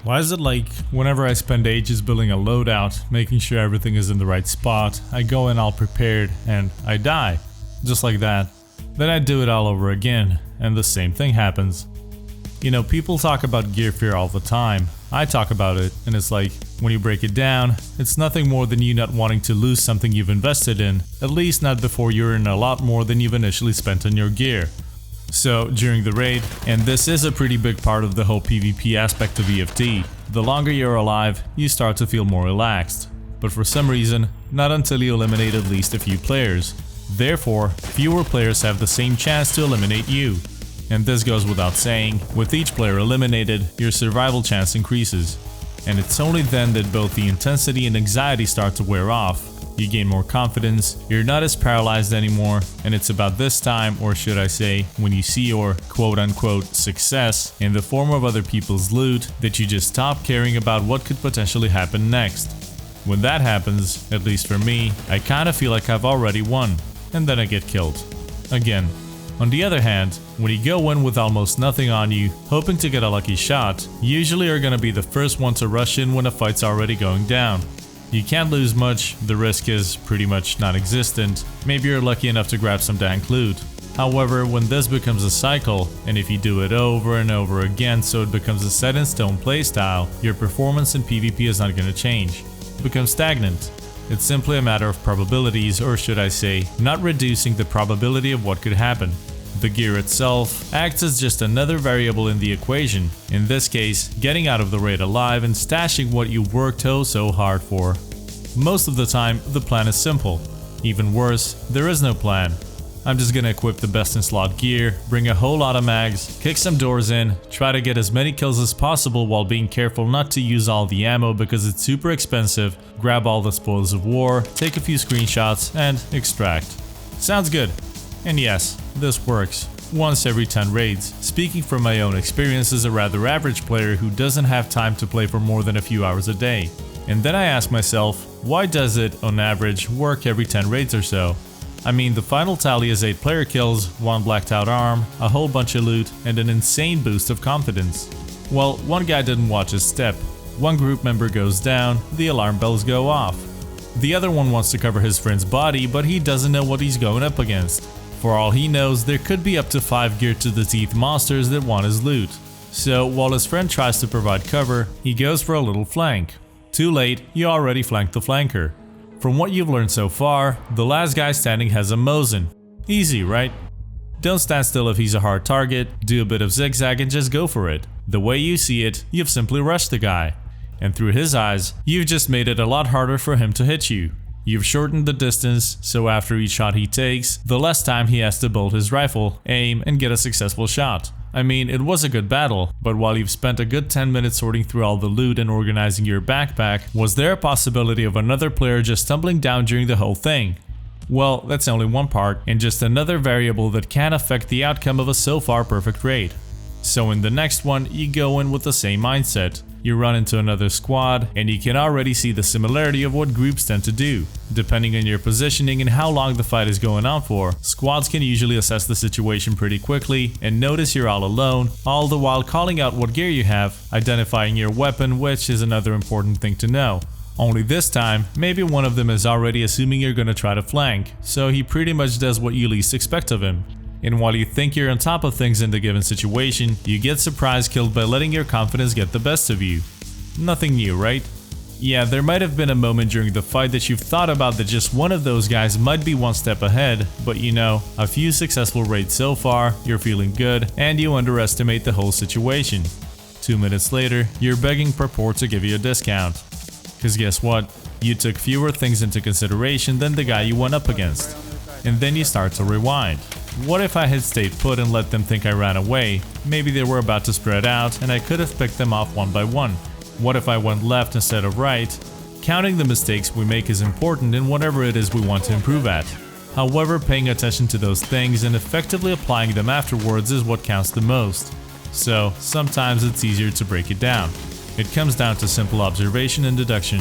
Why is it like whenever I spend ages building a loadout, making sure everything is in the right spot, I go in all prepared and I die? Just like that. Then I do it all over again, and the same thing happens. You know, people talk about gear fear all the time. I talk about it, and it's like, when you break it down, it's nothing more than you not wanting to lose something you've invested in, at least not before you earn a lot more than you've initially spent on your gear. So, during the raid, and this is a pretty big part of the whole PvP aspect of EFT, the longer you're alive, you start to feel more relaxed. But for some reason, not until you eliminate at least a few players. Therefore, fewer players have the same chance to eliminate you. And this goes without saying, with each player eliminated, your survival chance increases. And it's only then that both the intensity and anxiety start to wear off. You gain more confidence, you're not as paralyzed anymore, and it's about this time, or should I say, when you see your quote-unquote success in the form of other people's loot, that you just stop caring about what could potentially happen next. When that happens, at least for me, I kinda feel like I've already won, and then I get killed. Again. On the other hand, when you go in with almost nothing on you, hoping to get a lucky shot, you usually are gonna be the first one to rush in when a fight's already going down. You can't lose much, the risk is pretty much non-existent, maybe you're lucky enough to grab some dank loot. However, when this becomes a cycle, and if you do it over and over again so it becomes a set in stone playstyle, your performance in PvP is not gonna change. It becomes stagnant. It's simply a matter of probabilities, or should I say, not reducing the probability of what could happen. The gear itself acts as just another variable in the equation, in this case, getting out of the raid alive and stashing what you worked so hard for. Most of the time, the plan is simple. Even worse, there is no plan. I'm just gonna equip the best in slot gear, bring a whole lot of mags, kick some doors in, try to get as many kills as possible while being careful not to use all the ammo because it's super expensive, grab all the spoils of war, take a few screenshots, and extract. Sounds good. And yes, this works. Once every 10 raids. Speaking from my own experience as a rather average player who doesn't have time to play for more than a few hours a day. And then I ask myself, why does it, on average, work every 10 raids or so? I mean, the final tally is 8 player kills, 1 blacked out arm, a whole bunch of loot, and an insane boost of confidence. Well, one guy didn't watch his step. One group member goes down, the alarm bells go off. The other one wants to cover his friend's body, but he doesn't know what he's going up against. For all he knows, there could be up to 5 geared to the teeth monsters that want his loot. So, while his friend tries to provide cover, he goes for a little flank. Too late, you already flanked the flanker. From what you've learned so far, the last guy standing has a Mosin. Easy, right? Don't stand still if he's a hard target, do a bit of zigzag and just go for it. The way you see it, you've simply rushed the guy. And through his eyes, you've just made it a lot harder for him to hit you. You've shortened the distance, so after each shot he takes, the less time he has to bolt his rifle, aim, and get a successful shot. I mean, it was a good battle, but while you've spent a good 10 minutes sorting through all the loot and organizing your backpack, was there a possibility of another player just tumbling down during the whole thing? Well, that's only one part, and just another variable that can affect the outcome of a so far perfect raid. So in the next one, you go in with the same mindset. You run into another squad, and you can already see the similarity of what groups tend to do. Depending on your positioning and how long the fight is going on for, squads can usually assess the situation pretty quickly and notice you're all alone, all the while calling out what gear you have, identifying your weapon, which is another important thing to know. Only this time, maybe one of them is already assuming you're gonna try to flank, so he pretty much does what you least expect of him. And while you think you're on top of things in the given situation, you get surprise killed by letting your confidence get the best of you. Nothing new, right? Yeah, there might have been a moment during the fight that you've thought about that just one of those guys might be one step ahead, but you know, a few successful raids so far, you're feeling good, and you underestimate the whole situation. 2 minutes later, you're begging Purport to give you a discount. Cause guess what? You took fewer things into consideration than the guy you went up against. And then you start to rewind. What if I had stayed put and let them think I ran away? Maybe they were about to spread out and I could have picked them off one by one. What if I went left instead of right? Counting the mistakes we make is important in whatever it is we want to improve at. However, paying attention to those things and effectively applying them afterwards is what counts the most. So, sometimes it's easier to break it down. It comes down to simple observation and deduction.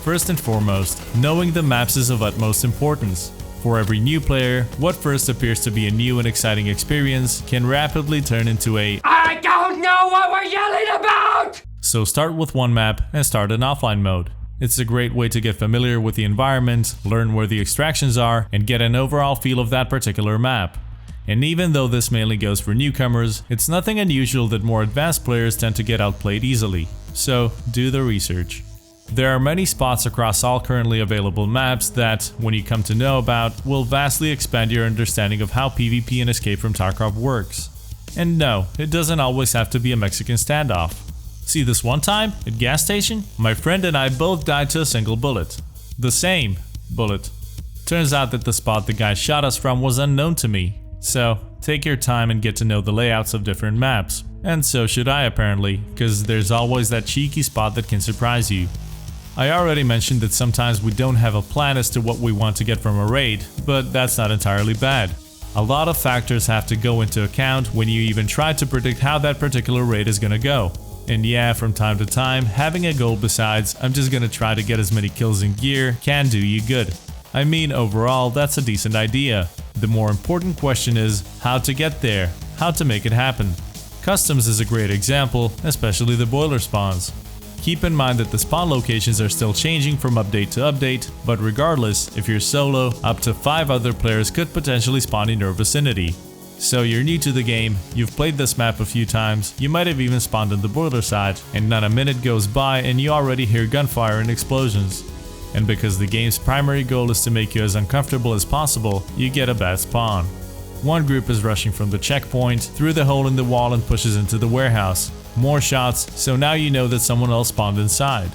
First and foremost, knowing the maps is of utmost importance. For every new player, what first appears to be a new and exciting experience can rapidly turn into a "I don't know what we're yelling about!" So start with one map and start in offline mode. It's a great way to get familiar with the environment, learn where the extractions are, and get an overall feel of that particular map. And even though this mainly goes for newcomers, it's nothing unusual that more advanced players tend to get outplayed easily. So do the research. There are many spots across all currently available maps that, when you come to know about, will vastly expand your understanding of how PvP in Escape from Tarkov works. And no, it doesn't always have to be a Mexican standoff. See this one time, at gas station, my friend and I both died to a single bullet. The same bullet. Turns out that the spot the guy shot us from was unknown to me. So, take your time and get to know the layouts of different maps. And so should I apparently, because there's always that cheeky spot that can surprise you. I already mentioned that sometimes we don't have a plan as to what we want to get from a raid, but that's not entirely bad. A lot of factors have to go into account when you even try to predict how that particular raid is gonna go. And yeah, from time to time, having a goal besides "I'm just gonna try to get as many kills in gear" can do you good. I mean, overall, that's a decent idea. The more important question is how to get there, how to make it happen. Customs is a great example, especially the boiler spawns. Keep in mind that the spawn locations are still changing from update to update, but regardless, if you're solo, up to 5 other players could potentially spawn in your vicinity. So you're new to the game, you've played this map a few times, you might have even spawned on the boiler side, and not a minute goes by and you already hear gunfire and explosions. And because the game's primary goal is to make you as uncomfortable as possible, you get a bad spawn. One group is rushing from the checkpoint through the hole in the wall and pushes into the warehouse. More shots, so now you know that someone else spawned inside.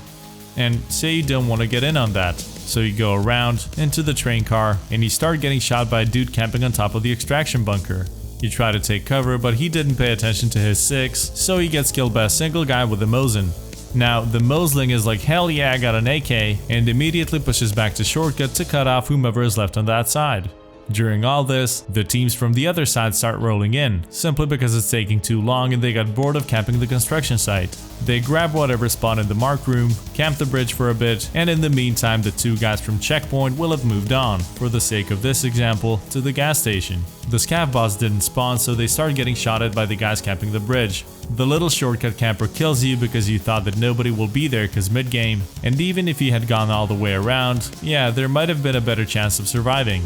And say you don't want to get in on that, so you go around into the train car and you start getting shot by a dude camping on top of the extraction bunker. You try to take cover, but he didn't pay attention to his 6, so he gets killed by a single guy with a Mosin. Now, the Mosling is like, hell yeah, I got an AK, and immediately pushes back to shortcut to cut off whomever is left on that side. During all this, the teams from the other side start rolling in, simply because it's taking too long and they got bored of camping the construction site. They grab whatever spawned in the mark room, camp the bridge for a bit, and in the meantime the 2 guys from checkpoint will have moved on, for the sake of this example, to the gas station. The scav bots didn't spawn, so they start getting shot at by the guys camping the bridge. The little shortcut camper kills you because you thought that nobody will be there cause mid-game, and even if you had gone all the way around, yeah, there might have been a better chance of surviving.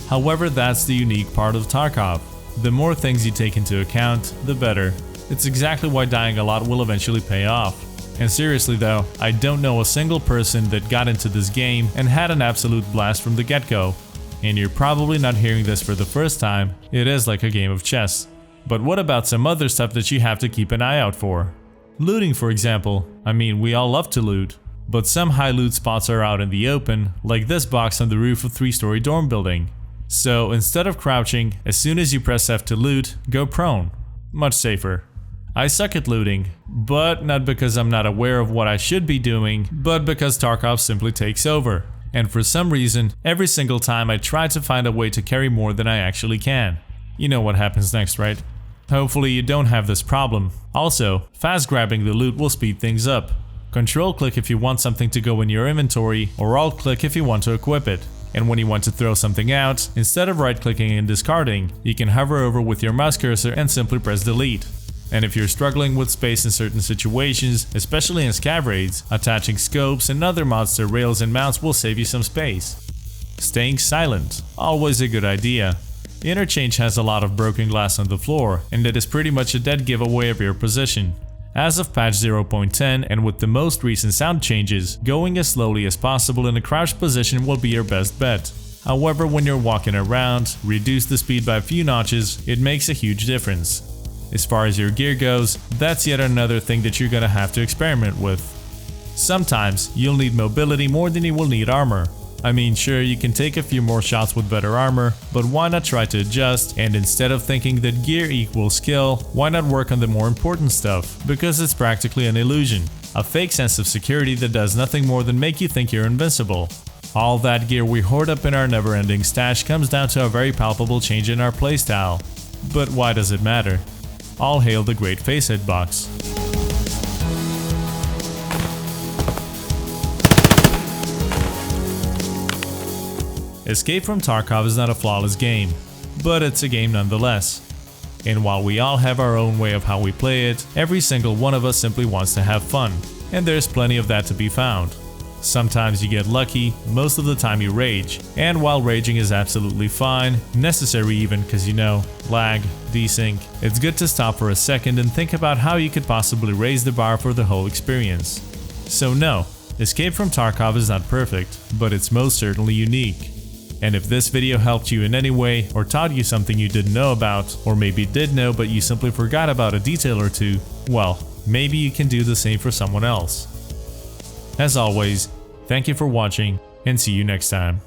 However, that's the unique part of Tarkov. The more things you take into account, the better. It's exactly why dying a lot will eventually pay off. And seriously though, I don't know a single person that got into this game and had an absolute blast from the get-go. And you're probably not hearing this for the first time, it is like a game of chess. But what about some other stuff that you have to keep an eye out for? Looting, for example. I mean, we all love to loot. But some high loot spots are out in the open, like this box on the roof of a 3-story dorm building. So instead of crouching, as soon as you press F to loot, go prone. Much safer. I suck at looting, but not because I'm not aware of what I should be doing, but because Tarkov simply takes over. And for some reason, every single time I try to find a way to carry more than I actually can. You know what happens next, right? Hopefully you don't have this problem. Also, fast grabbing the loot will speed things up. Control click if you want something to go in your inventory, or alt click if you want to equip it. And when you want to throw something out, instead of right clicking and discarding, you can hover over with your mouse cursor and simply press delete. And if you're struggling with space in certain situations, especially in scav raids, attaching scopes and other mods to rails and mounts will save you some space. Staying silent, always a good idea. Interchange has a lot of broken glass on the floor, and it is pretty much a dead giveaway of your position. As of patch 0.10 and with the most recent sound changes, going as slowly as possible in a crouched position will be your best bet. However, when you're walking around, reduce the speed by a few notches, it makes a huge difference. As far as your gear goes, that's yet another thing that you're gonna have to experiment with. Sometimes, you'll need mobility more than you will need armor. I mean, sure, you can take a few more shots with better armor, but why not try to adjust, and instead of thinking that gear equals skill, why not work on the more important stuff, because it's practically an illusion. A fake sense of security that does nothing more than make you think you're invincible. All that gear we hoard up in our never-ending stash comes down to a very palpable change in our playstyle. But why does it matter? All hail the great facehead box. Escape from Tarkov is not a flawless game, but it's a game nonetheless. And while we all have our own way of how we play it, every single one of us simply wants to have fun. And there's plenty of that to be found. Sometimes you get lucky, most of the time you rage. And while raging is absolutely fine, necessary even because lag, desync, it's good to stop for a second and think about how you could possibly raise the bar for the whole experience. So no, Escape from Tarkov is not perfect, but it's most certainly unique. And if this video helped you in any way or taught you something you didn't know about, or maybe did know but you simply forgot about a detail or two, well, maybe you can do the same for someone else. As always, thank you for watching and see you next time.